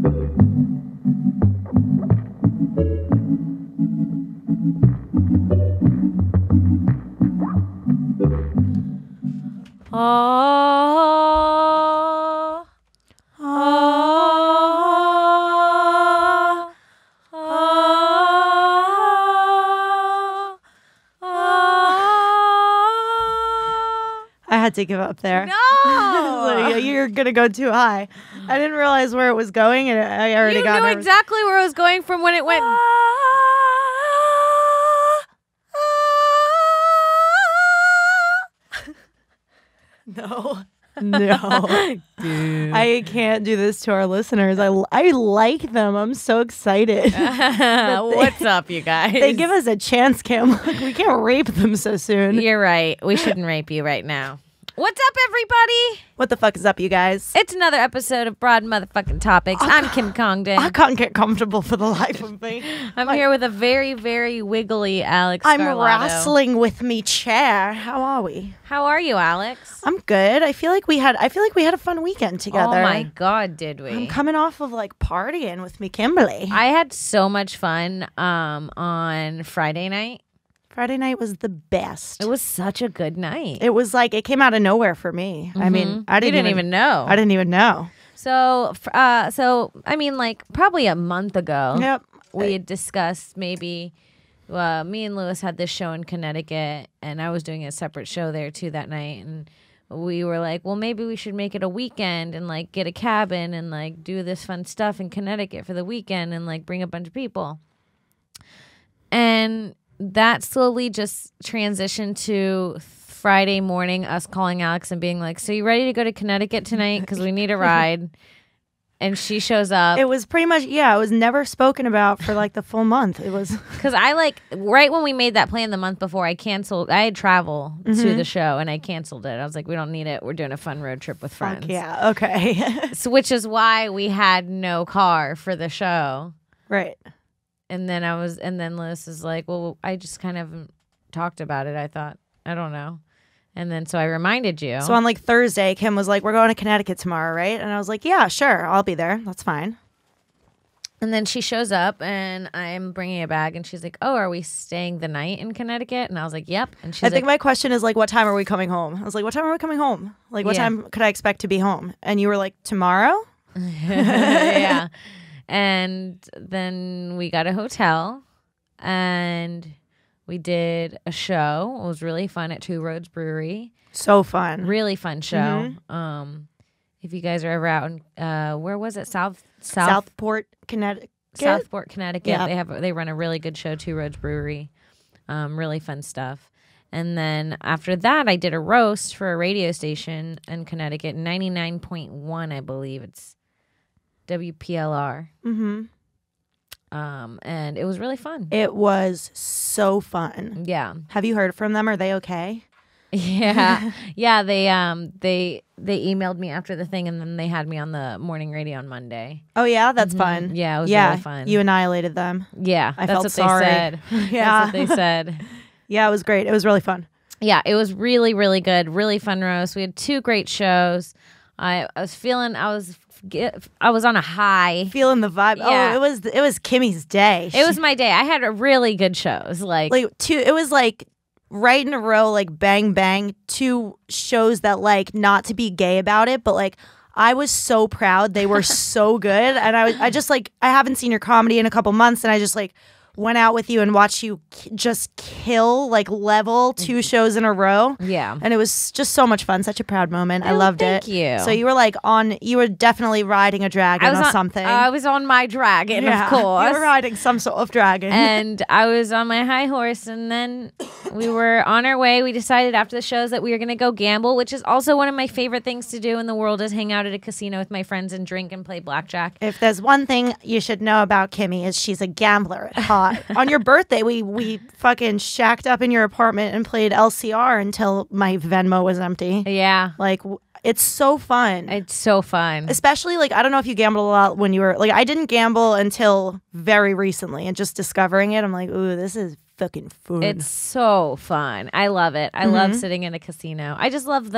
Oh, oh, oh, oh. I had to give up there. No, You're gonna go too high. I didn't realize where it was going, and I already you got knew nervous. exactly where I was going from when it went. No. Dude. I can't do this to our listeners. I like them. I'm so excited. What's up, you guys? They give us a chance, Kim. We can't rape them so soon. You're right. We shouldn't rape you right now. What's up, everybody? What the fuck is up, you guys? It's another episode of Broad Motherfucking Topics. I'm Kim Congdon. I can't get comfortable for the life of me. I'm here with a very, very wiggly Alex I'm Scarlato. wrestling with me chair. How are we? How are you, Alex? I'm good. I feel like we had a fun weekend together. Oh my God, did we? I'm coming off of like partying with me, Kimberly. I had so much fun on Friday night. Friday night was the best. It was such a good night. It was like it came out of nowhere for me. I mean, I didn't even know. I didn't even know. So I mean, like probably a month ago. Yep. We had discussed maybe. Me and Lewis had this show in Connecticut, and I was doing a separate show there too that night, and we were like, well, maybe we should make it a weekend and like get a cabin and like do this fun stuff in Connecticut for the weekend and like bring a bunch of people. And that slowly just transitioned to Friday morning, us calling Alex and being like, so you ready to go to Connecticut tonight? Because we need a ride. And she shows up. It was pretty much, it was never spoken about for like the full month. It was. Because I like, right when we made that plan the month before, I had travel to the show and I canceled it. I was like, we don't need it. We're doing a fun road trip with friends. Fuck yeah. Okay. So, which is why we had no car for the show. Right. And then Lewis is like, well, I just kind of talked about it. I thought, I don't know. And then so I reminded you. So on like Thursday, Kim was like, we're going to Connecticut tomorrow, right? And I was like, yeah, sure. I'll be there. That's fine. And then she shows up and I'm bringing a bag and she's like, oh, are we staying the night in Connecticut? And I was like, yep. And she's I think my question is like, what time are we coming home? I was like, what time are we coming home? Like, what time could I expect to be home? And you were like, tomorrow? Yeah. And then we got a hotel and we did a show. It was really fun at Two Roads Brewery. So fun. Really fun show. If you guys are ever out in, where was it? Southport, Connecticut. Southport, Connecticut. Yeah. They run a really good show, Two Roads Brewery. Really fun stuff. And then after that, I did a roast for a radio station in Connecticut, 99.1, I believe. It's WPLR. And it was really fun. It was so fun. Yeah. Have you heard from them? Are they okay? Yeah. Yeah, they emailed me after the thing and then they had me on the morning radio on Monday. Oh yeah, that's fun. Yeah, it was really fun. You annihilated them. Yeah, I that's felt what sorry. they said. Yeah. That's what they said. Yeah, it was great. It was really fun. Yeah, it was really, really good. Really fun roast. We had 2 great shows. I was on a high. Feeling the vibe. Yeah. Oh, it was Kimmy's day. It was my day. I had a really good shows. Like 2. It was like right in a row, like bang bang. 2 shows that like not to be gay about it, but like I was so proud. They were so good, and I just like I haven't seen your comedy in a couple months, and I just like went out with you and watched you just kill like level 2 shows in a row. Yeah. And it was just so much fun. Such a proud moment. I loved it. Thank you. So you were like you were definitely riding a dragon or something. I was on my dragon, of course. You were riding some sort of dragon. And I was on my high horse, and then we were on our way. We decided after the shows that we were going to go gamble, which is also one of my favorite things to do in the world, is hang out at a casino with my friends and drink and play blackjack. If there's one thing you should know about Kimmy is she's a gambler at heart. On your birthday, we fucking shacked up in your apartment and played LCR until my Venmo was empty. Yeah. Like, it's so fun. It's so fun. Especially, like, I don't know if you gambled a lot when you were, like, I didn't gamble until very recently, and just discovering it, I'm like, ooh, this is fucking fun. It's so fun. I love it. I love sitting in a casino. I just love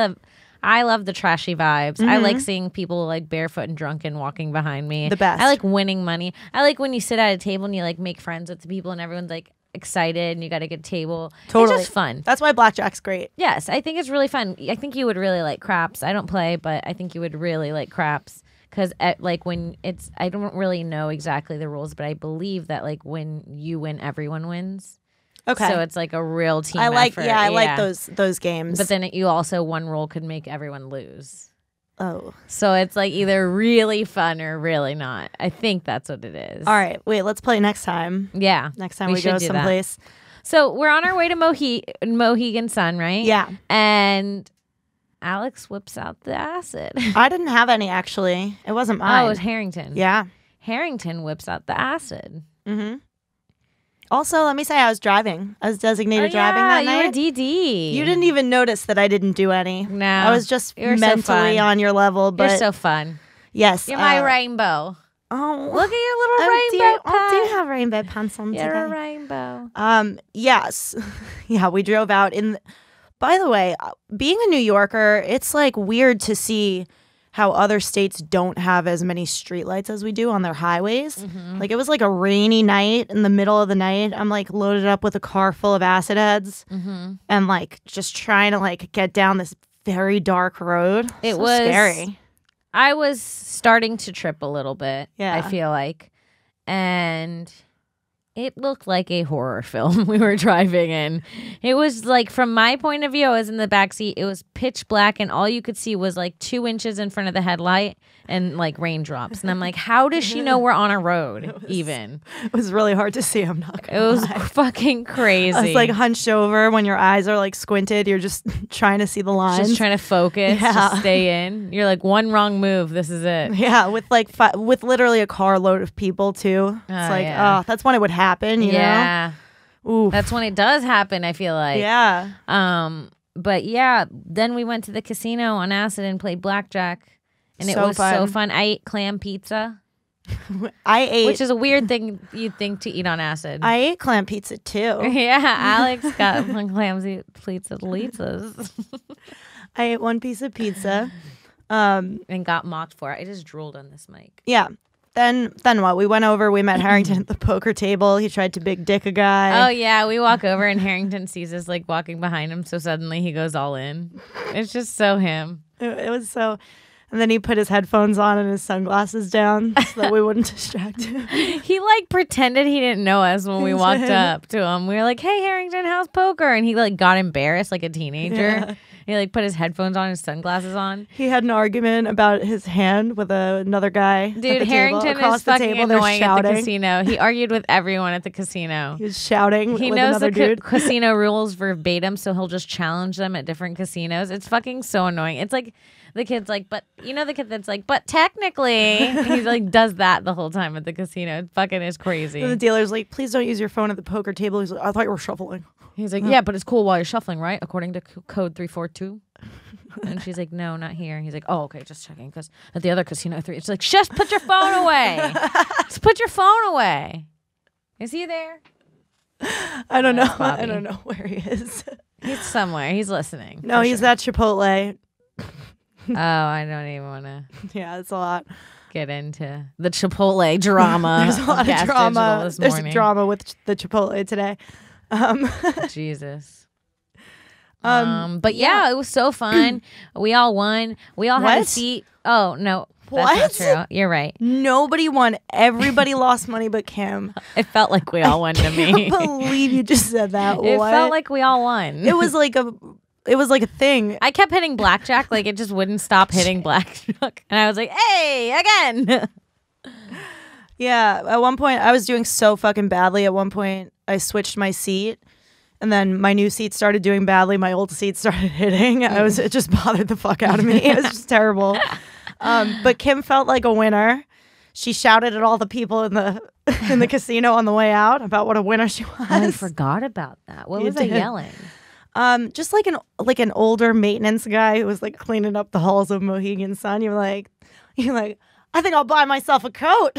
I love the trashy vibes. I Mm-hmm. like seeing people like barefoot and drunken walking behind me. The best. I like winning money. I like when you sit at a table and you like make friends with the people and everyone's like excited and you got a good table. Totally. It's just fun. That's why blackjack's great. Yes, I think it's really fun. I think you would really like craps. I don't play, but I think you would really like craps because like when it's, I don't really know exactly the rules, but I believe that like when you win, everyone wins. Okay. So it's like a real team I like effort. I like those games. But then you also, one rule could make everyone lose. oh. So it's like either really fun or really not. I think that's what it is. All right. Wait, let's play next time. Yeah. Next time we should go do that. someplace. So we're on our way to Mohegan Sun, right? Yeah. And Alex whips out the acid. I didn't have any actually. It wasn't mine. Oh, it was Harrington. Yeah. Harrington whips out the acid. Mm-hmm. Also, let me say I was driving. I was designated driving that night. You were DD. You didn't even notice that I didn't do any. No. I was just You were so mentally fun. on your level. But You're so fun. yes. You're my rainbow. Oh, Look at your little rainbow I do pants. have rainbow pants on You're a today. rainbow. Yes. Yeah, we drove out in. By the way, being a New Yorker, it's like weird to see how other states don't have as many streetlights as we do on their highways. Mm-hmm. Like it was like a rainy night in the middle of the night. I'm like loaded up with a car full of acid heads Mm-hmm. and like just trying to like get down this very dark road. It So was scary. I was starting to trip a little bit. Yeah. I feel like. And it looked like a horror film we were driving in. It was like, from my point of view, I was in the back seat. It was pitch black, and all you could see was like 2 inches in front of the headlight and like raindrops. And I'm like, how does she know we're on a road even? It was really hard to see. I'm not It gonna was lie. fucking crazy. I was like hunched over when your eyes are like squinted. You're just trying to see the lines. just trying to focus, Yeah. just stay in. You're like, one wrong move, this is it. Yeah, with like with literally a carload of people too. It's like, yeah. oh, that's when it would happen, you Yeah. know? Ooh. That's when it does happen, I feel like. Yeah. But yeah, then we went to the casino on acid and played blackjack. And it So was so fun. fun. I ate clam pizza, I ate which is a weird thing you'd think to eat on acid. I ate clam pizza too. Yeah, Alex got clam pizza pizzas I ate one piece of pizza. and got mocked for it. I just drooled on this mic. Yeah. Then what? We went over, we met Harrington at the poker table. He tried to big dick a guy. Oh yeah, we walk over and Harrington sees us like walking behind him, so suddenly he goes all in. It's just so him. It was so. And then he put his headphones on and his sunglasses down so that we wouldn't distract him. He like pretended he didn't know us when we walked up to him. We were like, "Hey Harrington, how's poker?" And he like got embarrassed like a teenager. Yeah. He like put his headphones on, his sunglasses on. He had an argument about his hand with another guy. at the Dude, table. Harrington Across is the fucking table, they're annoying at the shouting. casino. He argued with everyone at the casino. He was shouting He with knows another the dude. casino rules verbatim, so he'll just challenge them at different casinos. It's fucking so annoying. It's like the kid's like, but you know the kid that's like, but technically, he's like does that the whole time at the casino. It fucking is crazy. And the dealer's like, please don't use your phone at the poker table. He's like, I thought you were shuffling. He's like, yeah, but it's cool while you're shuffling, right? According to code 342. And she's like, no, not here. He's like, oh, okay, just checking. Because at the other casino, it's like, just put your phone away. Just put your phone away. Is he there? I don't know. Bobby. I don't know where he is. He's somewhere. He's listening. No, for he's sure. at Chipotle. Oh, I don't even want to Yeah, it's a lot. get into the Chipotle drama. There's a lot on Gas of drama. Digital this There's morning. drama with the Chipotle today. Jesus. But yeah, it was so fun. We all won. We all had a What? seat. Oh no, What? that's not true. You're right. Nobody won. Everybody lost money but Kim. It felt like we all won to I me. can't believe you just said that. It What? felt like we all won. it was like a thing. I kept hitting blackjack, like it just wouldn't stop hitting blackjack, and I was like, "Hey, again!" Yeah, at one point I was doing so fucking badly. At one point I switched my seat, and then my new seat started doing badly. My old seat started hitting. It just bothered the fuck out of me. It was just terrible. But Kim felt like a winner. She shouted at all the people in the casino on the way out about what a winner she was. I forgot about that. What You was I did. yelling? Just like an older maintenance guy who was like cleaning up the halls of Mohegan Sun. You're like, I think I'll buy myself a coat.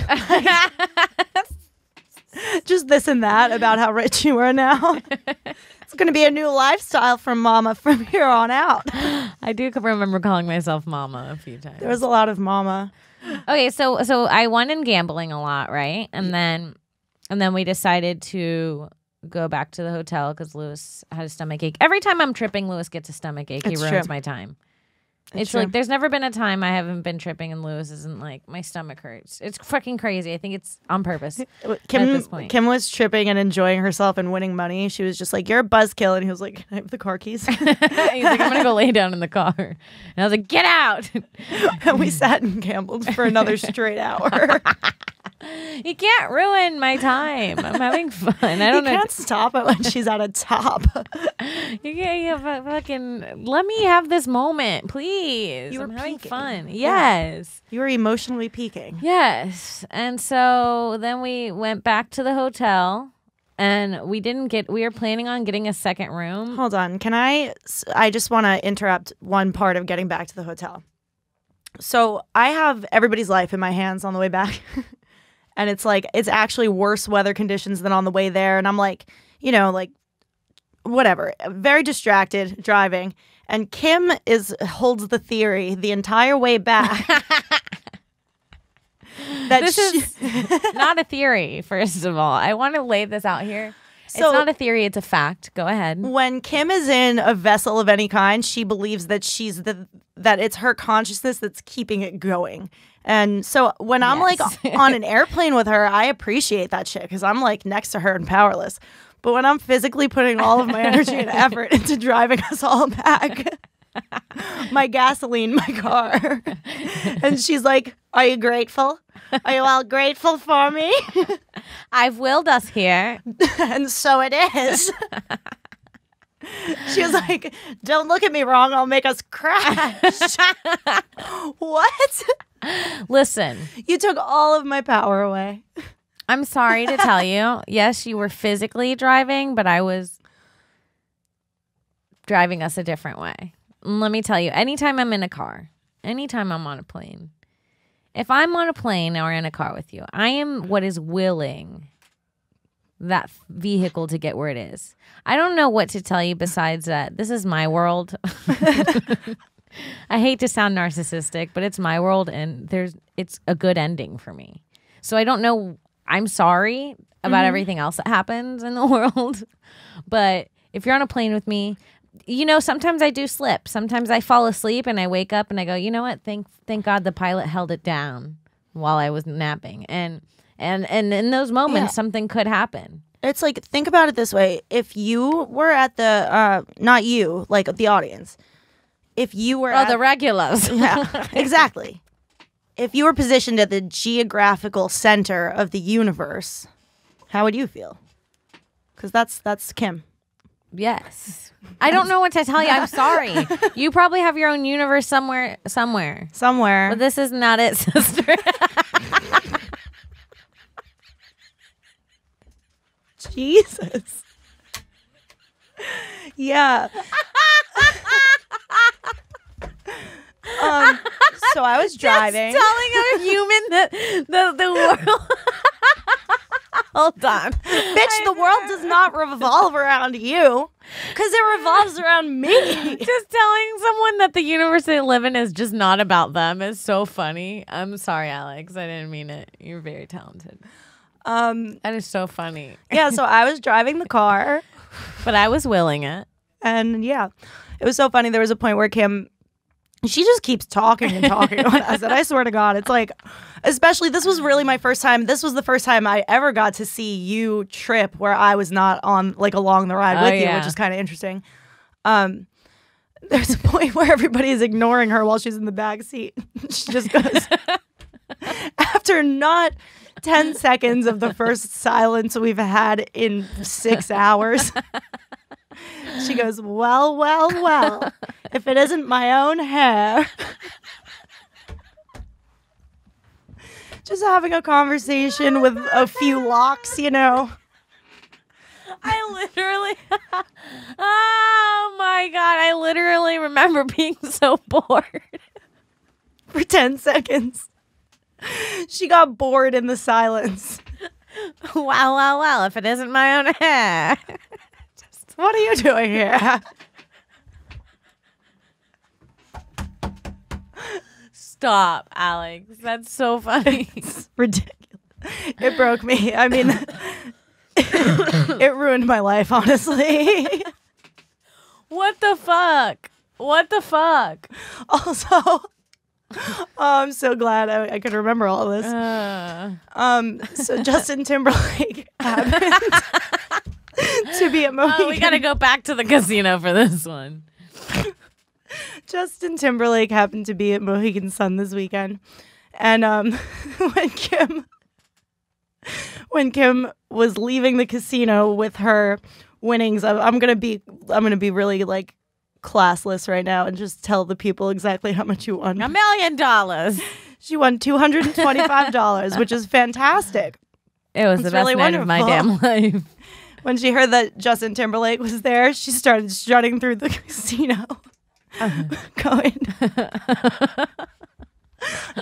Just this and that about how rich you are now. It's going to be a new lifestyle for Mama from here on out. I do remember calling myself Mama a few times. There was a lot of Mama. Okay, so I won in gambling a lot, right? And then we decided to go back to the hotel because Lewis had a stomach ache. Every time I'm tripping, Lewis gets a stomach ache. He ruins my time. It's true. Like there's never been a time I haven't been tripping and Lewis isn't like, my stomach hurts. It's fucking crazy. I think it's on purpose at this point. Kim was tripping and enjoying herself and winning money. She was just like, "You're a buzzkill," and he was like, "Can I have the car keys?" He's like, "I'm gonna go lay down in the car," and I was like, "Get out!" And we sat and gambled for another straight hour. You can't ruin my time. I'm having fun. I don't know. You can't stop it when she's at a top. You fucking let me have this moment, please. I'm having fun. Yes. You were emotionally peaking. Yes. And so then we went back to the hotel and we were planning on getting a second room. Hold on. I just want to interrupt one part of getting back to the hotel. So I have everybody's life in my hands on the way back. And it's like, it's actually worse weather conditions than on the way there. And I'm like, whatever. Very distracted driving. And Kim holds the theory the entire way back. This is not a theory, first of all. I want to lay this out here. So, it's not a theory, it's a fact. Go ahead. When Kim is in a vessel of any kind, she believes that that it's her consciousness that's keeping it going. And so when I'm like on an airplane with her, I appreciate that shit because I'm like next to her and powerless. But when I'm physically putting all of my energy and effort into driving us all back, my gasoline, my car, and she's like, "Are you grateful? Are you all grateful for me? I've willed us here." And so it is. She was like, "Don't look at me wrong. I'll make us crash." What? Listen. You took all of my power away. I'm sorry to tell you. Yes, you were physically driving, but I was driving us a different way. Let me tell you, anytime I'm in a car, anytime I'm on a plane, if I'm on a plane or in a car with you, I am what is willing that vehicle to get where it is. I don't know what to tell you besides that this is my world. I hate to sound narcissistic, but it's my world and it's a good ending for me. So I don't know. I'm sorry about everything else that happens in the world. But if you're on a plane with me, sometimes I do slip. Sometimes I fall asleep and I wake up and I go, you know what? Thank God the pilot held it down while I was napping. And in those moments, something could happen. It's like, think about it this way. If you were at the, not you, like the audience. If you were the regulars. Yeah, exactly. If you were positioned at the geographical center of the universe, how would you feel? Because that's Kim. Yes. I don't know what to tell you. I'm sorry. You probably have your own universe somewhere. But this is not it, sister. Jesus. Yeah. So I was driving. Just telling a human that the world. Hold on. Bitch, the world does not revolve around you. Because it revolves around me. Just telling someone that the universe they live in is just not about them is so funny. I'm sorry, Alex. I didn't mean it. You're very talented. That is so funny. Yeah, so I was driving the car. But I was willing it. And yeah, it was so funny. There was a point where Kim, she just keeps talking and talking on us. And I swear to God, it's like, especially, this was really my first time. This was the first time I ever got to see you trip where I was not on, like, along the ride with you, which is kind of interesting. There's a point where everybody is ignoring her while she's in the back seat. She just goes, after not 10 seconds of the first silence we've had in 6 hours. She goes, well, if it isn't my own hair. Just having a conversation with a few locks, I literally, oh my God, I literally remember being so bored. For 10 seconds. She got bored in the silence. Well, if it isn't my own hair. What are you doing here? Stop, Alex. That's so funny. It's ridiculous. It broke me. I mean, it ruined my life, honestly. What the fuck? What the fuck? Also, I'm so glad I could remember all this. So Justin Timberlake happened to be at Mohegan. Oh, we gotta go back to the casino for this one. Justin Timberlake happened to be at Mohegan Sun this weekend, and when Kim was leaving the casino with her winnings, I'm gonna be really like classless right now and just tell the people exactly how much you won. $1 million. She won $225, which is fantastic. It was the best really night of my damn life. When she heard that Justin Timberlake was there, she started strutting through the casino, going,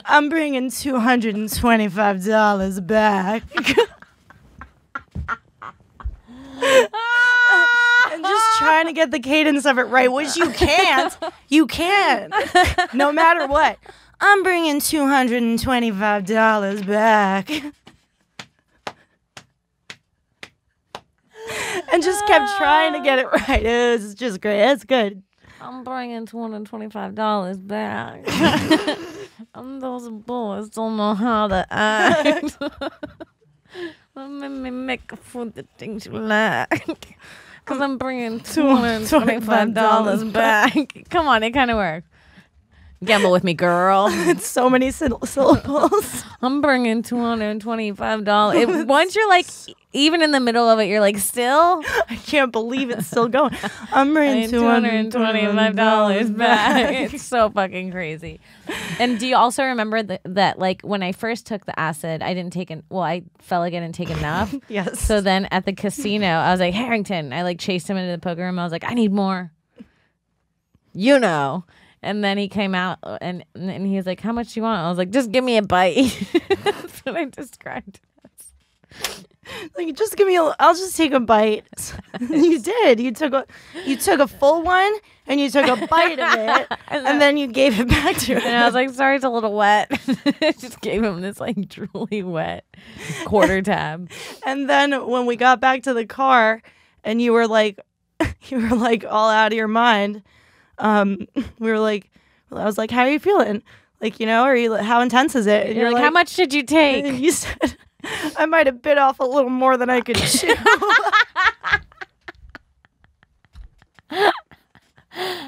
I'm bringing $225 back. And just trying to get the cadence of it right, which you can't. You can't. No matter what. I'm bringing $225 back. And just kept trying to get it right. It was just great. It's good. I'm bringing $225 back. Those boys don't know how to act. Let me make food the things you like. Because I'm bringing $225 back. Come on, it kind of worked. Gamble with me, girl. It's so many syllables. I'm bringing $225. Once you're like, even in the middle of it, you're like, still? I can't believe it's still going. I'm bringing $225 back. It's so fucking crazy. And do you also remember that like when I first took the acid, I felt like I didn't take enough. Yes. So then at the casino, I was like, Harrington. I like chased him into the poker room. I was like, I need more. You know. And then he came out and he was like, how much do you want? I was like, just give me a bite. That's what I described it as. Like, just give me I'll just take a bite. You did. You took a full one and you took a bite of it and then you gave it back to him. And I was like, sorry, it's a little wet. I just gave him this like truly wet quarter tab. And then when we got back to the car and you were like all out of your mind, we were like, I was like, how are you feeling? Like, how intense is it? And you're like, how much did you take? And you said, I might have bit off a little more than I could chew.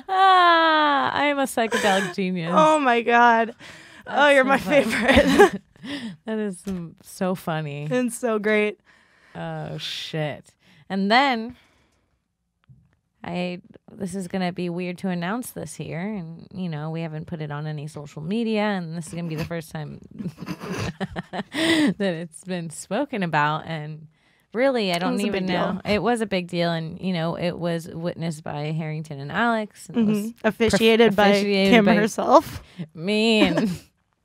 I am a psychedelic genius. Oh my God. You're so my favorite. That is so funny. It's so great. Oh, shit. And then this is going to be weird to announce this here. And, we haven't put it on any social media. And this is going to be the first time that it's been spoken about. And really, I don't even know. It was a big deal. And, it was witnessed by Harrington and Alex. And it was officiated by Kim herself. Me,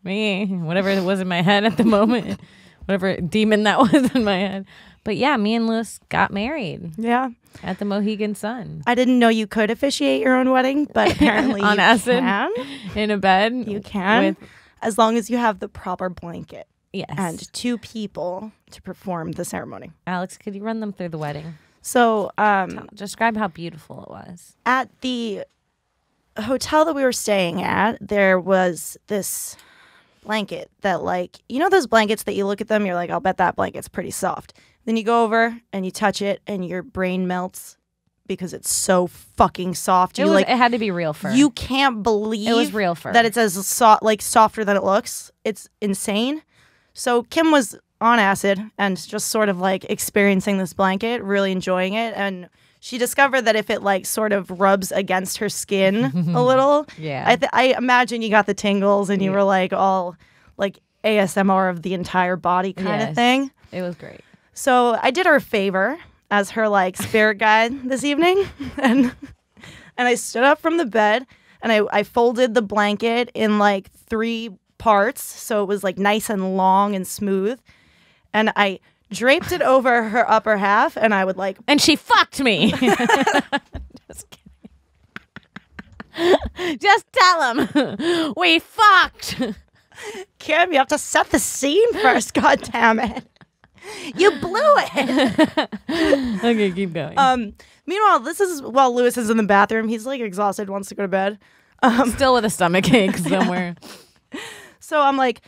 whatever it was in my head at the moment. Whatever demon that was in my head. But yeah, me and Lewis got married. Yeah. At the Mohegan Sun. I didn't know you could officiate your own wedding, but apparently on you acid, can. In a bed. You can, as long as you have the proper blanket. Yes. And 2 people to perform the ceremony. Alex, could you run them through the wedding? So, describe how beautiful it was. At the hotel that we were staying at, there was this blanket that, like, those blankets that you look at them, you're like, I'll bet that blanket's pretty soft. Then you go over and you touch it and your brain melts because it's so fucking soft. It had to be real fur. You can't believe it was real fur. That it's as softer than it looks. It's insane. So Kim was on acid and just sort of like experiencing this blanket, really enjoying it. And she discovered that if it like sort of rubs against her skin a little, yeah, I imagine you got the tingles and you were like all like ASMR of the entire body kind of thing. It was great. So I did her a favor as her like spirit guide this evening, and I stood up from the bed and I folded the blanket in like 3 parts, so it was like nice and long and smooth, and I draped it over her upper half, and I would like. And she fucked me. Just kidding. Just tell him we fucked. Kim, you have to set the scene first. God damn it. You blew it. Okay, keep going. Meanwhile, this is while Lewis is in the bathroom. He's like exhausted, wants to go to bed. Still with a stomach ache somewhere. So I'm like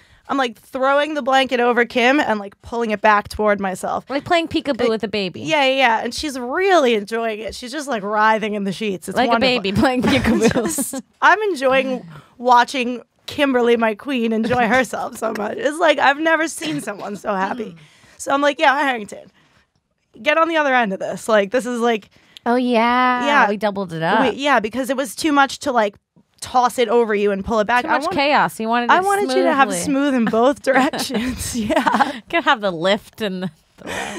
throwing the blanket over Kim and like pulling it back toward myself. Like playing peekaboo with a baby. Yeah. And she's really enjoying it. She's just like writhing in the sheets. It's like wonderful. a baby playing peekaboo. I'm enjoying watching Kimberly, my queen, enjoy herself so much. It's like I've never seen someone so happy. So I'm like, yeah, Harrington, get on the other end of this. Like, this is like... Oh, yeah. Yeah. We doubled it up. Yeah, because it was too much to, like, toss it over you and pull it back. Too much chaos. You wanted it I wanted you to have smooth in both directions. Yeah. Could have the lift and the...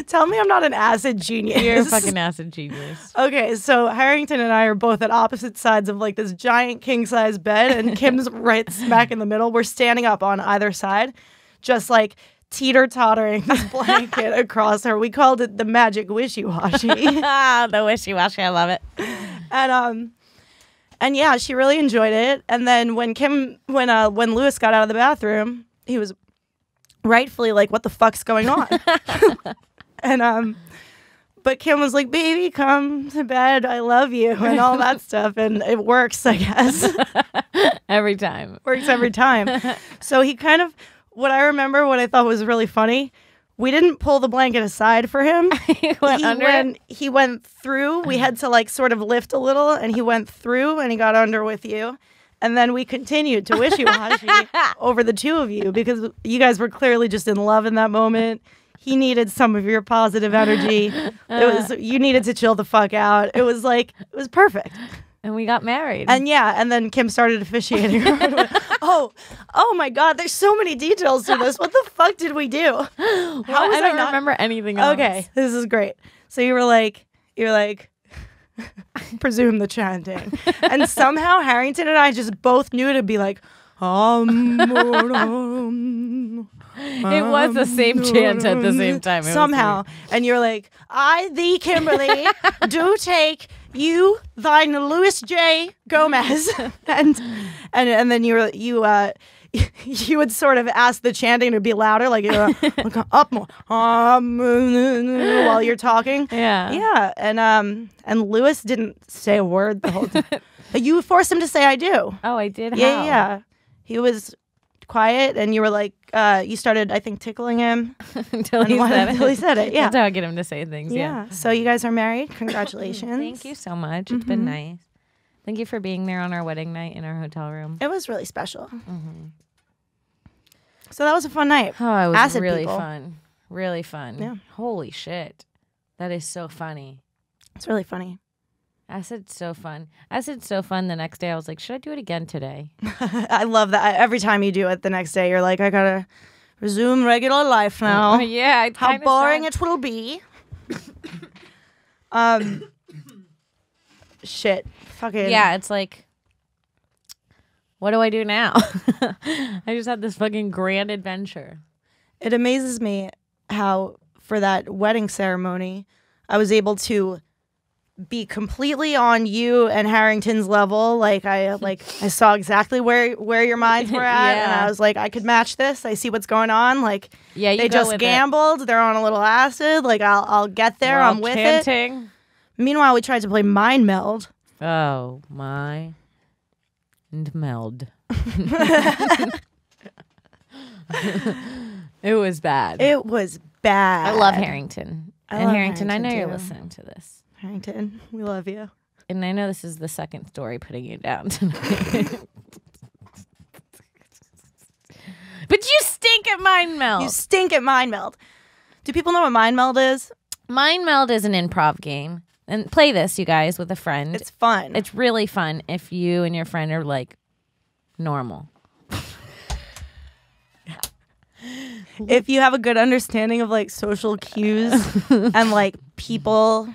Tell me I'm not an acid genius. You're a fucking acid genius. Okay, so Harrington and I are both at opposite sides of, like, this giant king-size bed, and Kim's right smack in the middle. We're standing up on either side, just, like... teeter-tottering this blanket across her. We called it the magic wishy-washy. The wishy-washy, I love it. And yeah, she really enjoyed it. And then when Lewis got out of the bathroom, he was rightfully like, what the fuck's going on? But Kim was like, baby, come to bed, I love you, and all that stuff. And it works, I guess. Every time. Works every time. So he kind of, what I thought was really funny, we didn't pull the blanket aside for him. He went through. We had to like sort of lift a little, and he went through and he got under with you. And then we continued to wishy-washy over the two of you because you guys were clearly just in love in that moment. He needed some of your positive energy. You needed to chill the fuck out. It was perfect. And we got married. And yeah, and then Kim started officiating. Oh my God, there's so many details to this. What the fuck did we do? I don't remember anything else. Okay, this is great. So you were like, presume the chanting. And somehow Harrington and I just both knew to be like, it was the same chant at the same time. Somehow. And you're like, I thee, Kimberly, do take you, thine Louis J. Gomez. and then you would sort of ask the chanting to be louder, like up more while you're talking. Yeah. And Louis didn't say a word the whole time. You forced him to say I do. Oh, I did. Yeah. He was quiet, and you were like, you started, I think, tickling him until he said it. Yeah, that's how I get him to say things. Yeah. So you guys are married. Congratulations. Thank you so much. It's been nice. Thank you for being there on our wedding night in our hotel room. It was really special. So that was a fun night. Oh, it was Acid really people. fun. Really fun. Yeah. Holy shit. That is so funny. It's really funny. Acid's so fun. Acid's so fun. The next day, I was like, should I do it again today? I love that. Every time you do it the next day, you're like, I gotta resume regular life now. Yeah. How boring it will be. Shit. Fucking. Yeah, it's like, what do I do now? I just had this fucking grand adventure. It amazes me how, for that wedding ceremony, I was able to be completely on you and Harrington's level. Like I saw exactly where your minds were at, and I was like, I could match this. I see what's going on. Like, yeah, they just gambled. They're on a little acid. Like I'll get there. I'm with it. Meanwhile, we tried to play mind meld. Oh my, and meld. It was bad. It was bad. I love Harrington. Harrington, I know too. you're listening to this. Harrington, we love you. And I know this is the second story putting you down tonight. But you stink at mind meld. You stink at mind meld. Do people know what mind meld is? Mind meld is an improv game. And play this, you guys, with a friend. It's fun. It's really fun if you and your friend are like normal. If you have a good understanding of like social cues and like people.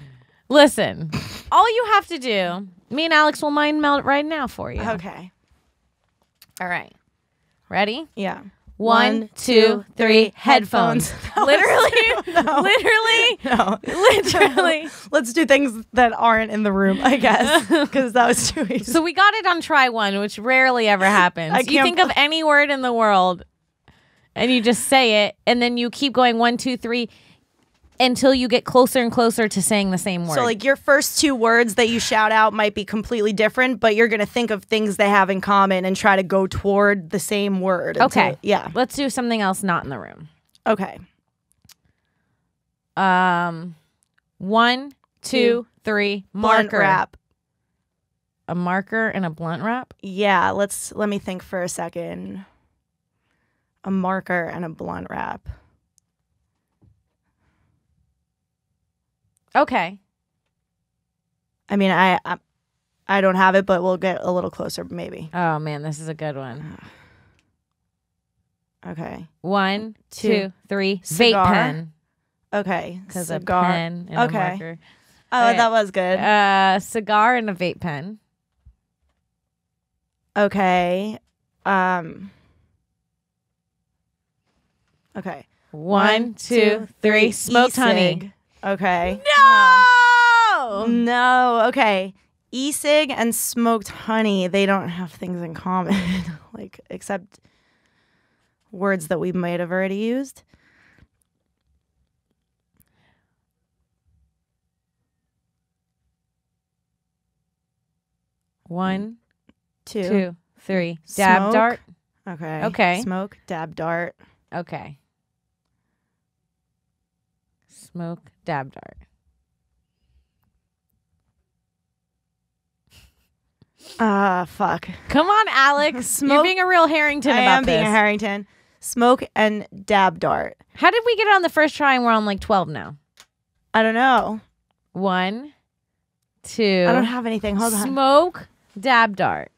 Listen, all you have to do, me and Alex will mind meld right now for you. Okay. All right. Ready? Yeah. 1, 2, 3. Headphones. Literally. No. Literally. No. Literally. Let's do things that aren't in the room, I guess, because that was too easy. So we got it on try one, which rarely ever happens. I You can't think of any word in the world and you just say it, and then you keep going 1, 2, 3 until you get closer and closer to saying the same word. So like your first two words that you shout out might be completely different, but you're going to think of things they have in common and try to go toward the same word. Okay. Yeah. Let's do something else not in the room. Okay. 1, 2, 3. Marker. Blunt wrap. A marker and a blunt wrap? Yeah, let me think for a second. A marker and a blunt wrap. Okay. I mean, I don't have it, but we'll get a little closer maybe. Oh man, this is a good one. Okay. 1, 2, 3. Cigar. Vape pen. Okay. Because a Cigar. pen and a marker. Oh, Okay. that was good. Cigar and a vape pen. Okay. Okay. 1, 2, 3. Smoked honey. E-cig. Okay. No! No. Okay. E-cig and smoked honey, they don't have things in common, like except words that we might have already used. One, Two. 2, 3. Dab Smoke. dart. Okay. Okay. Smoke, dab dart. Okay. Smoke, dab dart. Fuck. Come on, Alex. You're Smoke- being a real Harrington I about am this. being a Harrington. Smoke and dab dart. How did we get it on the first try and we're on like 12 now? I don't know. 1, 2. I don't have anything. Hold on. Smoke, dab dart.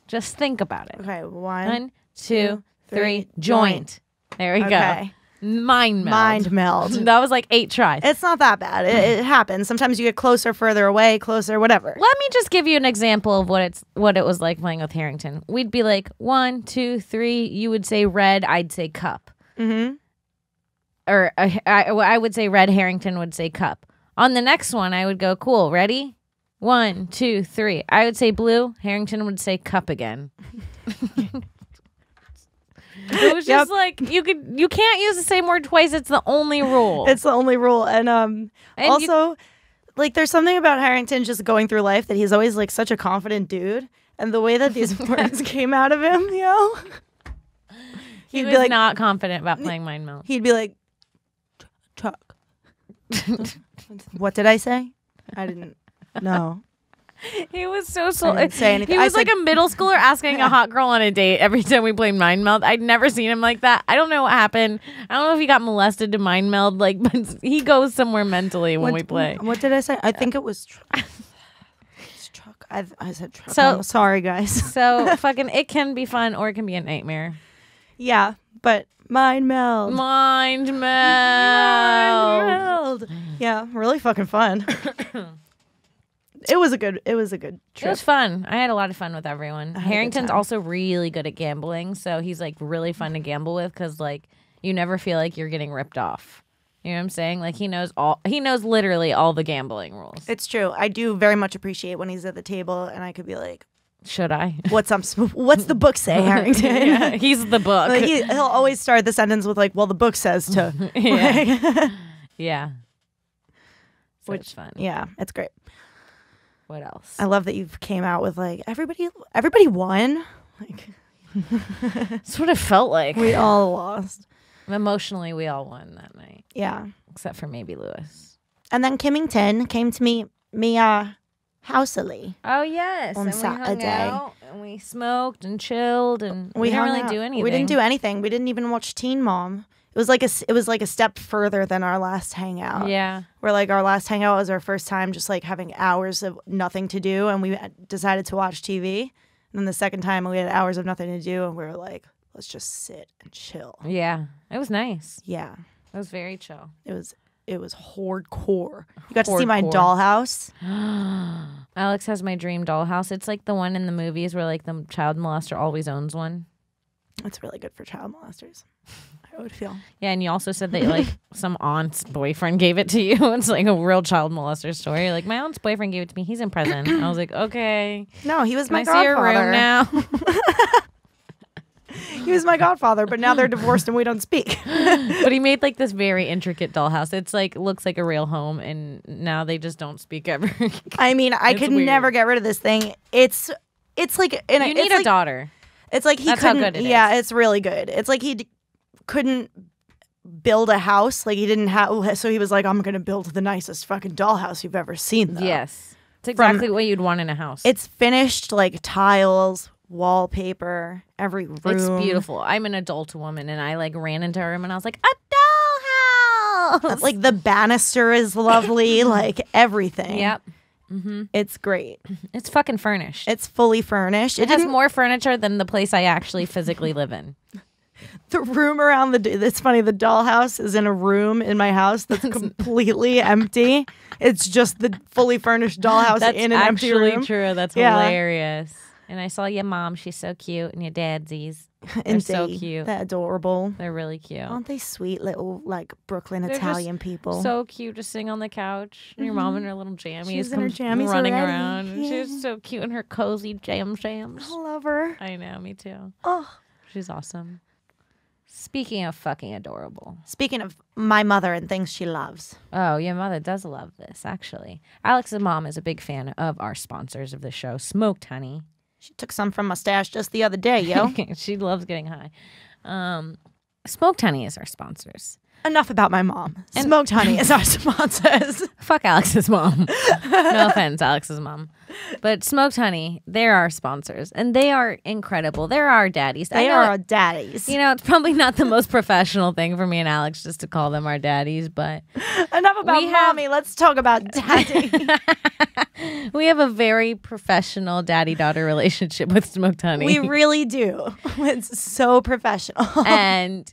Just think about it. Okay. 1, 2, 3. Joint. There we Okay. go. Mind meld. Mind meld. That was like 8 tries. It's not that bad. It happens. Sometimes you get closer, further away, closer, whatever. Let me just give you an example of what it was like playing with Harrington. We'd be like 1, 2, 3. You would say red. I'd say cup. Mm-hmm. Or I would say red. Harrington would say cup. On the next one, I would go cool. Ready? 1, 2, 3. I would say blue. Harrington would say cup again. It was just like you can't use the same word twice. It's the only rule. It's the only rule. And also, like, there's something about Harrington just going through life that he's always like such a confident dude, and the way that these words came out of him, he he'd was be like, not confident about playing mind meld. he'd be like, truck. What did I say? I didn't know. He was so I didn't say anything. He I was like said- a middle schooler asking a hot girl on a date every time we played mind meld. I'd never seen him like that. I don't know what happened. I don't know if he got molested to mind meld, but he goes somewhere mentally when we play. What did I say? I think it was truck. It's truck. I said truck. So- I'm sorry, guys. So fucking it can be fun or it can be a nightmare. Yeah, but mind meld. Mind meld. Mind meld. Yeah, really fucking fun. It was a good It trip. was fun. I had a lot of fun with everyone. had a good Harrington's time. also really good at gambling, so he's like really fun to gamble with because like you never feel like you're getting ripped off. You know what I'm saying? Like he knows literally all the gambling rules. It's true. I do very much appreciate when he's at the table and I could be like, Should I? what's the book say, Harrington? Yeah, he's the book. Like he'll always start the sentence with like, well, the book says to. Yeah. Yeah. So Which it's fun. Yeah, it's great. What else? I love that you came out with like everybody won. Like That's what it felt like. we all lost. Emotionally, we all won that night, Yeah. except for maybe Lewis. And then Kimmington came to meet me housily. Oh yes, On and we hung Saturday. out, and we smoked and chilled, and we didn't hung really out. do anything. We didn't do anything. We didn't even watch Teen Mom. It was like a step further than our last hangout. Yeah. Where like our last hangout was our first time just like having hours of nothing to do, and we decided to watch TV. And then the second time we had hours of nothing to do, and we were like, let's just sit and chill. Yeah, it was nice. Yeah, It was very chill. it was hardcore. You got to see my Hardcore. dollhouse. Alex has my dream dollhouse. It's like the one in the movies where like the child molester always owns one. It's really good for child molesters, I would feel. Yeah, and you also said that like some aunt's boyfriend gave it to you. It's like a real child molester story. Like, my aunt's boyfriend gave it to me. He's in prison. I was like, okay. No, he was Can my I see your godfather. room now? He was my godfather, but now they're divorced and we don't speak. But he made like this very intricate dollhouse. It's like looks like a real home, and now they just don't speak ever. I mean, I It's could weird. never get rid of this thing. It's like You need it's a like, daughter. It's like he That's how couldn't. good it yeah, is. it's really good. It's like he couldn't build a house. Like he didn't have. So he was like, "I'm gonna build the nicest fucking dollhouse you've ever seen." Though. Yes, it's exactly what you'd want in a house. It's finished, like tiles, wallpaper, every room. It's beautiful. I'm an adult woman, and I like ran into her room, and I was like, a dollhouse. Like the banister is lovely. Like everything. Yep, It's great. it's fucking furnished. It's fully furnished. It has didn't- more furniture than the place I actually physically live in. The room around it's funny. The dollhouse is in a room in my house that's completely empty. It's just the fully furnished dollhouse That's in an empty actually room. true. That's Yeah. hilarious. And I saw your mom. She's so cute. And your dadsies. They're so cute. They're adorable. They're really cute. Aren't they sweet little like Brooklyn They're just Italian people? So cute, just sitting on the couch. And your mom in her little jammies, She's in her comes jammies running already. around. And Yeah. she's so cute in her cozy jams. I love her. I know, me too. Oh. She's awesome. Speaking of fucking adorable. Speaking of my mother and things she loves. Oh, your mother does love this, actually. Alex's mom is a big fan of our sponsors of the show, Smoked Honey. She took some from my stash just the other day, yo. She loves getting high. Smoked Honey is our sponsors. Enough about my mom. Smoked Honey is our sponsors. Fuck Alex's mom. No offense, Alex's mom. But Smoked Honey, they're our sponsors. And they are incredible. They're our daddies. They are our daddies. You know, it's probably not the most professional thing for me and Alex just to call them our daddies, but Enough about we have- mommy. Let's talk about daddy. we have a very professional daddy-daughter relationship with Smoked Honey. We really do. It's so professional. And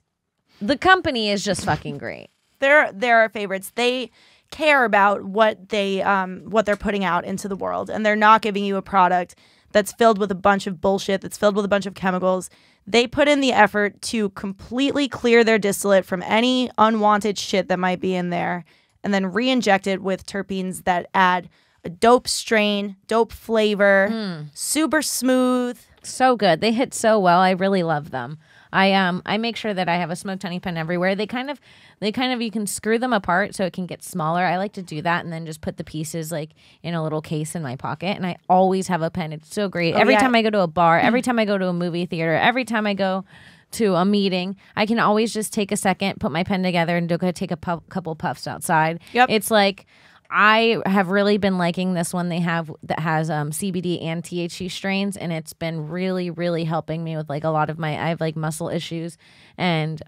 the company is just fucking great. They're our favorites. They care about what they're putting out into the world, and they're not giving you a product that's filled with a bunch of bullshit, that's filled with a bunch of chemicals. They put in the effort to completely clear their distillate from any unwanted shit that might be in there, and then re-inject it with terpenes that add a dope strain, dope flavor, super smooth. So good. They hit so well. I really love them. I make sure that I have a Smoked Honey pen everywhere. They kind of you can screw them apart so it can get smaller. I like to do that and then just put the pieces like in a little case in my pocket, and I always have a pen. It's so great. Every time I go to a bar, every time I go to a movie theater, every time I go to a meeting, I can always just take a second, put my pen together, and go take a couple puffs outside. Yep. It's like I have really been liking this one they have that has CBD and THC strains, and it's been really, really helping me with like a lot of I have like muscle issues, and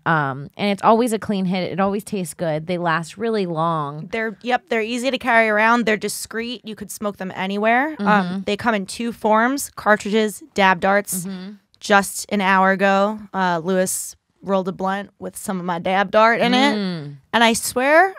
it's always a clean hit. It always tastes good. They last really long. They're easy to carry around. They're discreet. You could smoke them anywhere. They come in 2 forms: cartridges, dab darts. Just an hour ago, Lewis rolled a blunt with some of my dab dart in it, and I swear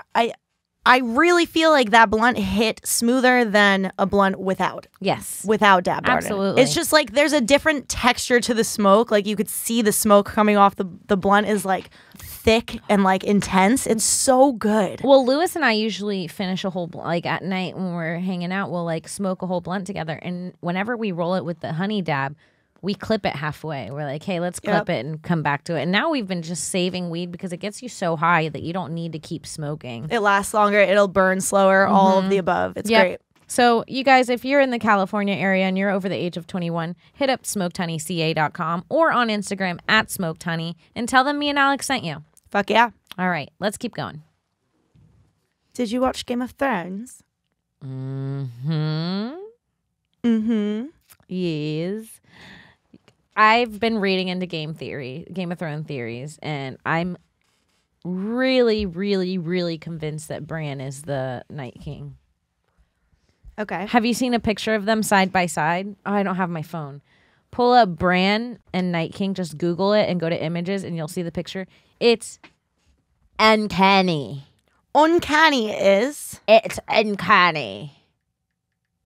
I really feel like that blunt hit smoother than a blunt without Yes. dab dart. Absolutely. It's just like there's a different texture to the smoke. Like you could see the smoke coming off the blunt is like thick and like intense. It's so good. Well, Lewis and I usually finish a whole like at night when we're hanging out, we'll like smoke a whole blunt together, and whenever we roll it with the honey dab, we clip it halfway. We're like, hey, let's clip it and come back to it. And now we've been just saving weed because it gets you so high that you don't need to keep smoking. It lasts longer. It'll burn slower. All of the above. It's great. So you guys, if you're in the California area and you're over the age of 21, hit up smokedhoneyca.com or on Instagram at smokedhoney and tell them me and Alex sent you. Fuck yeah. All right, let's keep going. Did you watch Game of Thrones? Yes. I've been reading into Game of Thrones theories, and I'm really, really, really convinced that Bran is the Night King. Okay. Have you seen a picture of them side by side? Oh, I don't have my phone. Pull up Bran and Night King. Just Google it and go to images, and you'll see the picture. It's uncanny. Uncanny is. It's uncanny.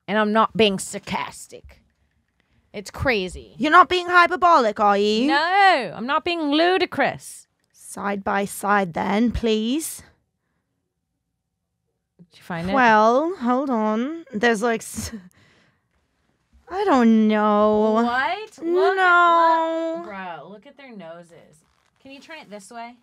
And I'm not being sarcastic. It's crazy. You're not being hyperbolic, are you? No, I'm not being ludicrous. Side by side then, please. Did you find it? Well, hold on. There's like... I don't know. What? Bro, look at their noses. Can you turn it this way?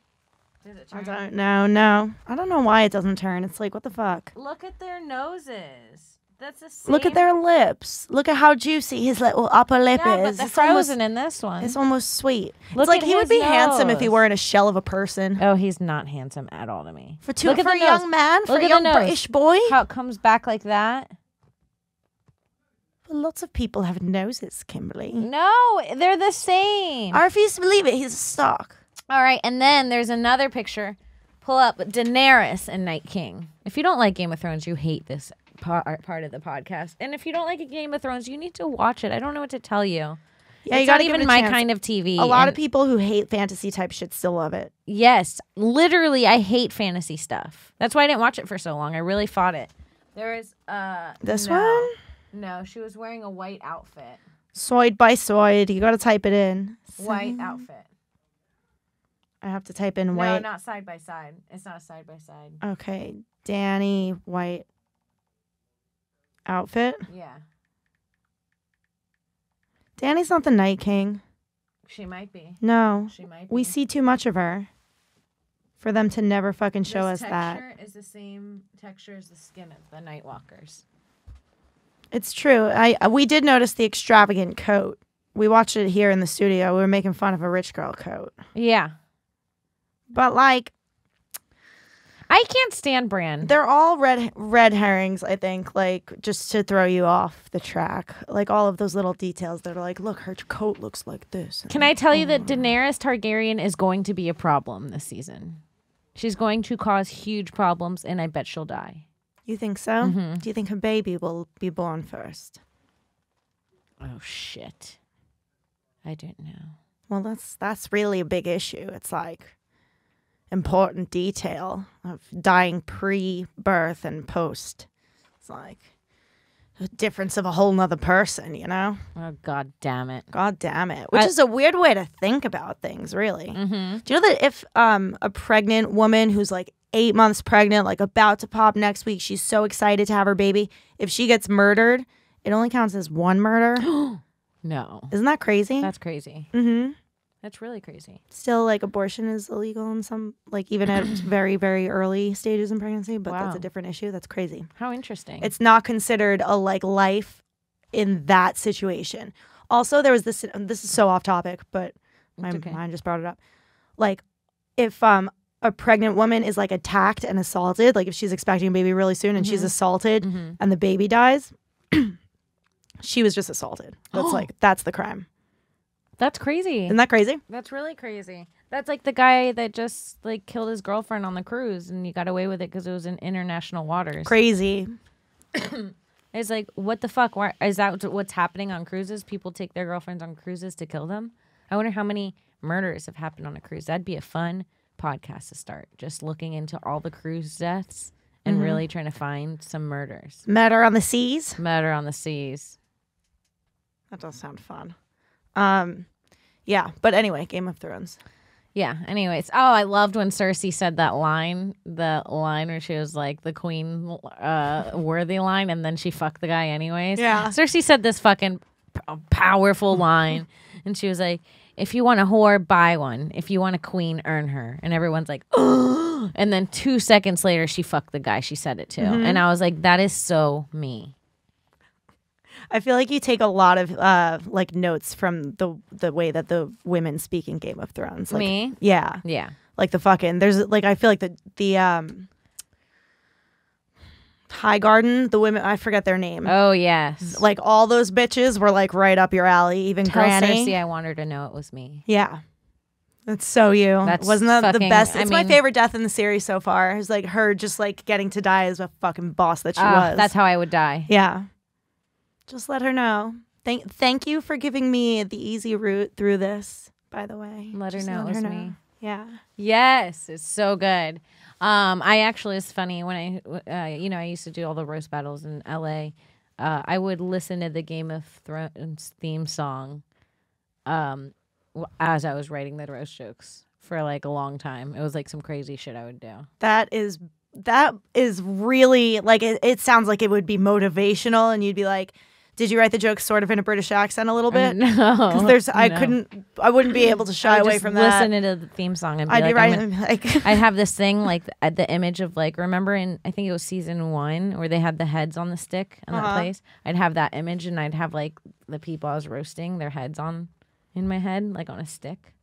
Does it turn? I don't know. No. I don't know why it doesn't turn. It's like, what the fuck? Look at their noses. That's the same. Look at their lips. Look at how juicy his little upper lip Yeah, is. but It's they're almost, frozen in this one. it's almost sweet. Look It's like at he would his be handsome if he nose. weren't a shell of a person. Oh, he's not handsome at all to me. For Look at a the young nose. man, for Look a at the young nose. British boy. How it comes back like that? Lots of people have noses, Kimberly. No, they're the same. I refuse to believe it. He's a stock. All right, and then there's another picture. Pull up Daenerys and Night King. If you don't like Game of Thrones, you hate this part of the podcast. And if you don't like Game of Thrones, you need to watch it. I don't know what to tell you. Yeah, It's you gotta not give even it a my chance. kind of TV. A lot and of people who hate fantasy type shit still love it. Yes, literally, I hate fantasy stuff. That's why I didn't watch it for so long. I really fought it. There is This no. one? No, she was wearing a white outfit. Side by side. You gotta type it in. White outfit. I have to type in No, white. not side by side. It's not side by side. Okay. Danny white outfit. Yeah, Danny's not the Night King. she might be. No. She might be. We see too much of her for them to never fucking show us this that. texture is the same texture as the skin of the Nightwalkers. It's true. We did notice the extravagant coat. We watched it here in the studio. We were making fun of a rich girl coat. Yeah. But like, I can't stand Bran. they're all red herrings, I think, like just to throw you off the track. Like all of those little details that are like, look, her coat looks like this. Can I tell you that Daenerys Targaryen is going to be a problem this season? She's going to cause huge problems, and I bet she'll die. You think so? Do you think her baby will be born first? Oh, shit. I don't know. Well, that's really a big issue. It's like important detail of dying pre-birth and post. It's like a difference of a whole nother person, you know? Oh, God damn it. God damn it. Which is a weird way to think about things, really. Mm-hmm. Do you know that if a pregnant woman who's like 8 months pregnant, like about to pop next week, she's so excited to have her baby, if she gets murdered, it only counts as one murder? No. Isn't that crazy? That's crazy. Mm-hmm. That's really crazy. Still, like, abortion is illegal in some, like, even at very, very early stages in pregnancy, but that's Wow. a different issue. That's crazy. How interesting. It's not considered a, like, life in that situation. Also, there was this is so off topic, but my It's okay. mind just brought it up. Like, if a pregnant woman is, like, attacked and assaulted, like, if she's expecting a baby really soon and she's assaulted and the baby dies, she was just assaulted. That's, like, that's the crime. That's crazy. Isn't that crazy? That's really crazy. That's like the guy that just like killed his girlfriend on the cruise and he got away with it because it was in international waters. Crazy. It's like, what the fuck? Why, is that what's happening on cruises? People take their girlfriends on cruises to kill them? I wonder how many murders have happened on a cruise. That'd be a fun podcast to start. Just looking into all the cruise deaths and really trying to find some murders. Murder on the seas. Murder on the seas. That does sound fun. Yeah, but anyway, Game of Thrones. Yeah. Anyways, I loved when Cersei said that line, the line where she was like the queen worthy line, and then she fucked the guy anyways. Yeah. Cersei said this fucking powerful line, and she was like, "If you want a whore, buy one. If you want a queen, earn her." And everyone's like, "Oh!" And then 2 seconds later, she fucked the guy she said it to, and I was like, "That is so me." I feel like you take a lot of like notes from the way that the women speak in Game of Thrones. Like, Me? Yeah. Yeah. Like the fucking there's like I feel like the High Garden, the women, I forget their name. Oh yes. Like all those bitches were like right up your alley, even Tell Granny. Cersei I want her to know it was me. Yeah. That's so you. That's Wasn't that the fucking- best? I It's my mean- favorite death in the series so far. It's like her just like getting to die as a fucking boss that she was. That's how I would die. Yeah. Just let her know. Thank you for giving me the easy route through this, by the way. Let her Just know it was me. Yeah. Yes, it's so good. I actually, it's funny when I used to do all the roast battles in LA. I would listen to the Game of Thrones theme song as I was writing the roast jokes for like a long time. It was like some crazy shit I would do. That is really like it sounds like it would be motivational, and you'd be like, did you write the joke sort of in a British accent a little bit? No, because I wouldn't be able to shy away from that. Listen to the theme song and be I'd like, be writing like I'd have this thing like the image of like, remember in I think it was season 1 where they had the heads on the stick in that place. I'd have that image, and I'd have like the people I was roasting their heads on in my head, like on a stick.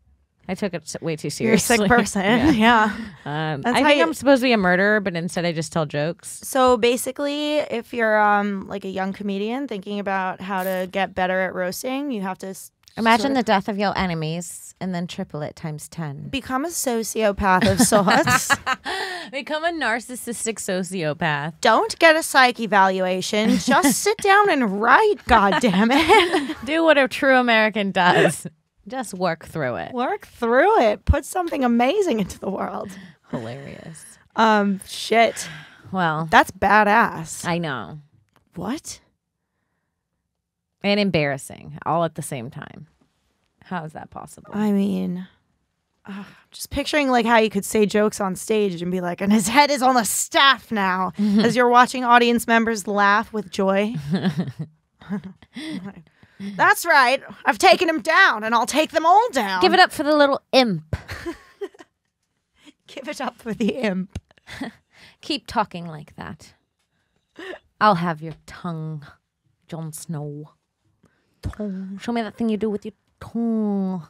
I took it way too seriously. You're a sick person. Yeah. I think I'm supposed to be a murderer, but instead I just tell jokes. So basically, if you're like a young comedian thinking about how to get better at roasting, you have to imagine the death of your enemies and then triple it times 10. Become a sociopath of sorts. Become a narcissistic sociopath. Don't get a psych evaluation. Just sit down and write, God damn it. Do what a true American does. Just work through it. Work through it. Put something amazing into the world. Hilarious. Shit. Well, that's badass. I know. What? And embarrassing all at the same time. How is that possible? I mean, just picturing like how you could say jokes on stage and be like, and his head is on the staff now, as you're watching audience members laugh with joy. That's right. I've taken him down, and I'll take them all down. Give it up for the little imp. Give it up for the imp. Keep talking like that. I'll have your tongue, Jon Snow. Tongue. Show me that thing you do with your tongue.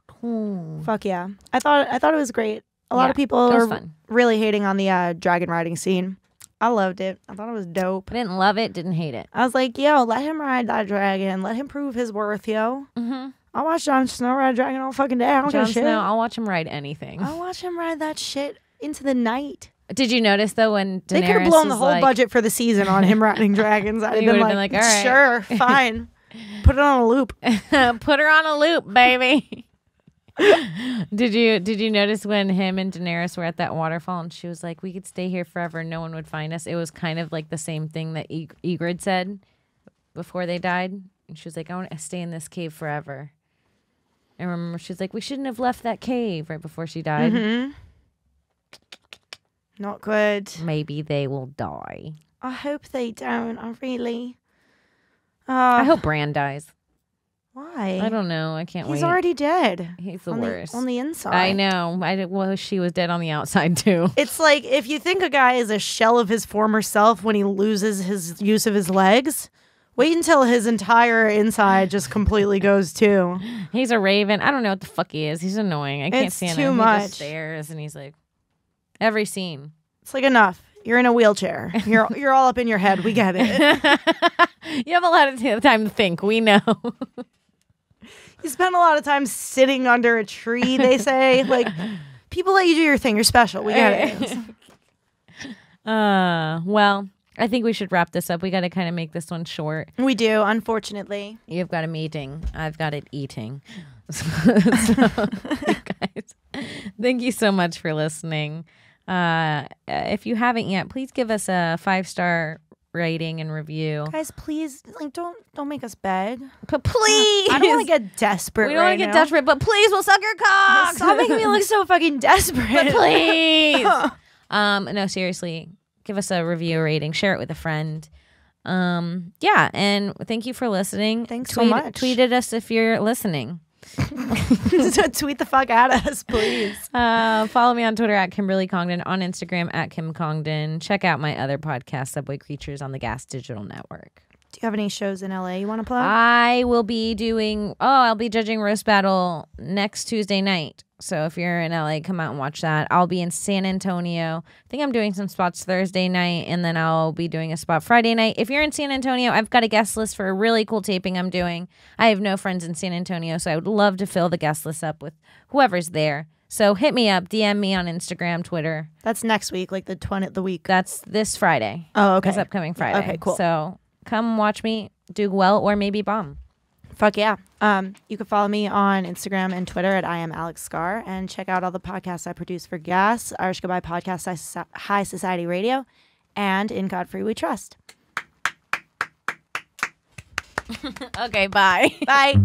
Tongue. Fuck yeah. I thought it was great. A lot of people are really hating on the dragon riding scene. I loved it. I thought it was dope. I didn't love it, didn't hate it. I was like, yo, let him ride that dragon. Let him prove his worth, yo. Mm-hmm. I'll watch Jon Snow ride a dragon all fucking day. I don't give a shit. I'll watch him ride anything. I'll watch him ride that shit into the night. Did you notice, though, when Daenerys they could have blown the whole budget for the season on him riding dragons. I'd have been like, all right. Sure, fine. Put it on a loop. Put her on a loop, baby. Did you notice when him and Daenerys were at that waterfall and she was like, we could stay here forever, no one would find us? It was kind of like the same thing that Ygritte said before they died. And she was like, I want to stay in this cave forever. And remember, she's like, we shouldn't have left that cave right before she died. Mm-hmm. Not good. Maybe they will die. I hope they don't. I really. I hope Bran dies. Why? I don't know. I can't wait. He's already dead. He's the worst. On the inside. I know. I wish he was dead on the outside, too. It's like if you think a guy is a shell of his former self when he loses his use of his legs, wait until his entire inside just completely goes too. He's a raven. I don't know what the fuck he is. He's annoying. I can't stand him. Too much. He just stares and he's like, every scene. It's like, enough. You're in a wheelchair. You're all up in your head. We get it. You have a lot of time to think. We know. You spend a lot of time sitting under a tree, they say. Like, people let you do your thing. You're special. We get it. Well, I think we should wrap this up. We got to kind of make this one short. We do, unfortunately. You've got a meeting. I've got it eating. So, you guys, thank you so much for listening. If you haven't yet, please give us a 5-star rating and review. Guys, please, like, don't make us beg. But please, I don't want to get desperate. We don't want to get desperate, but please, we'll suck your cock. Stop making me look so fucking desperate. But please. No, seriously, give us a review, rating, share it with a friend. Yeah, and thank you for listening. Thanks so much. Tweet at us if you're listening. Tweet the fuck at us, please. Follow me on Twitter at Kimberly Congdon, on Instagram at Kim Congdon. Check out my other podcast, Subway Creatures, on the Gas Digital Network. Do you have any shows in LA you want to plug? I will be I'll be judging Roast Battle next Tuesday night. So if you're in LA, come out and watch that. I'll be in San Antonio. I think I'm doing some spots Thursday night, and then I'll be doing a spot Friday night. If you're in San Antonio, I've got a guest list for a really cool taping I'm doing. I have no friends in San Antonio, so I would love to fill the guest list up with whoever's there. So hit me up, DM me on Instagram, Twitter. That's next week, like the week. That's this Friday. Oh, okay. This upcoming Friday. Okay, cool. So come watch me do well or maybe bomb. Fuck yeah. You can follow me on Instagram and Twitter at I am Alex Scar, and check out all the podcasts I produce for Gas, Irish Goodbye Podcast, High Society Radio, and In Godfrey We Trust. Okay, bye. Bye.